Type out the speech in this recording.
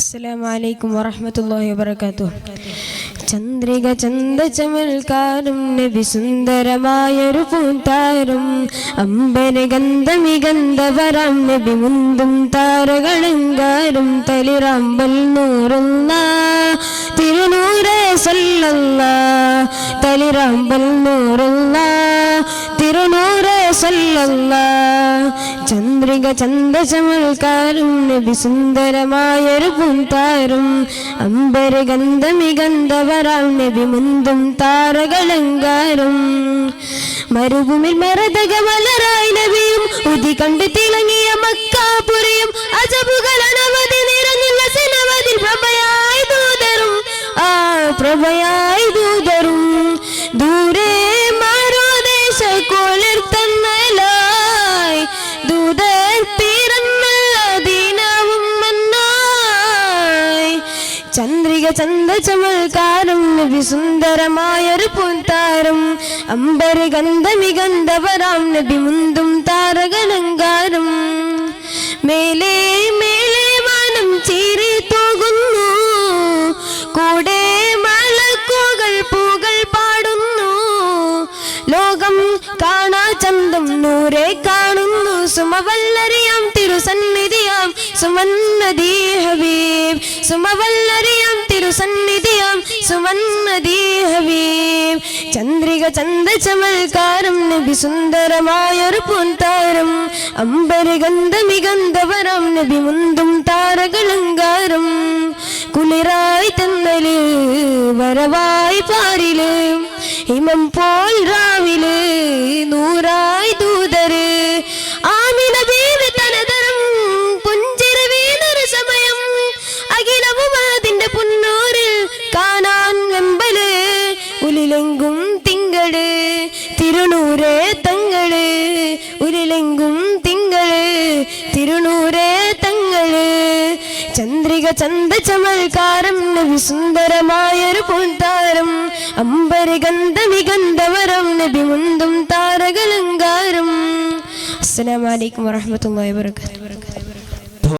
അസ്സലാമു അലൈക്കും വറഹ്മത്തുള്ളാഹി വബറകാതുഹു. ചന്ദ്രിക ചന്ദചമൽക്കാരും നബി സുന്ദരമായൊരു പൂത്താരും അമ്പന് ഗന്ധമിഗന്ധവരാം നബി മുന്തും താരകളങ്കാരും തളിരാമ്പൽ നൂറുള്ള തിരുനൂറേ സല്ലല്ലാഹ് തളിരാമ്പൽ നൂറുള്ള തിരുനൂറേ സല്ലല്ലാഹ്. ചന്ദ്രിക ചന്ദചമൽക്കാരും നബി സുന്ദരമായൊരു പൂത്താരും അമ്പര് ഗന്ധമിഗന്ധവരാം നബി മുന്തും താരകളങ്കാരും മരുഭൂമിൽ മരതക മലരായി നബിയും ഉതി കണ്ട് തിളങ്ങിയ മക്കാപുരിയും അജബുകൾ അനവധി നിറഞ്ഞുള്ള സിനവതിൽ പ്രഭയായി ദൂതരും ആ പ്രഭയായി ദൂതരും ദൂരെ മാരോദേശ കോളിർത്തന്നലായി ദൂതർ പിറന്നുള്ള ദീനവും മന്നായി. ചന്ദ്രിക ചന്ദചമൽക്കാരും നബി സുന്ദരമായൊരു പൂത്താരും അമ്പര് ഗന്ധമിഗന്ധവരാം നബി മുന്തും താരകളങ്കാരും മേലെ മേലെ വാനം ചീറി തോകുന്നു കൂടെ മലക്കുകൾ പൂകൾ പാടുന്നു ലോകം കാണാ ചന്തം നൂരെ കാണുന്നു സുമവല്ലറിയാം തിരുസന്നിധിയാം സുമന്നദീ ഹബീബ് സുമവല്ലറിയാം തിരുസന്നിധിയാം സുമന്നദീ ഹബീബ്. ചന്ദ്രിക ചന്ദചമൽക്കാരും നബി സുന്ദരമായൊരു പൂത്താരും അമ്പര് ഗന്ധമിഗന്ധവരാം നബി മുന്തും താരകളങ്കാരും കുളിരായി തന്നല് വരവായി പാരില് ഹിമം പോൽ രാവില് നൂറായി ദൂതര് ആമിന ബീവി തനതരം പുഞ്ചിരി വീണൊരു സമയം അഖിലവും അതിന്റെ പുന്നൂരിൽ കാണാൻ വെമ്പല് ഉലിലെങ്കും തിങ്കള് തിരുനൂരേ തങ്ങള് ഉലിലെങ്കും തിങ്കള് തിരുനൂരേ തങ്ങള്. ചന്ദ്രിക ചന്ദചമൽക്കാരം നബി സുന്ദരമായൊരു പൂത്താരം അമ്പര് ഗന്ധമിഗന്ധവരം നബി മുന്തും താരകളങ്കാരം. അസ്സലാമു അലൈക്കും വറഹ്മത്തുള്ളാഹി വബറകാതുഹു.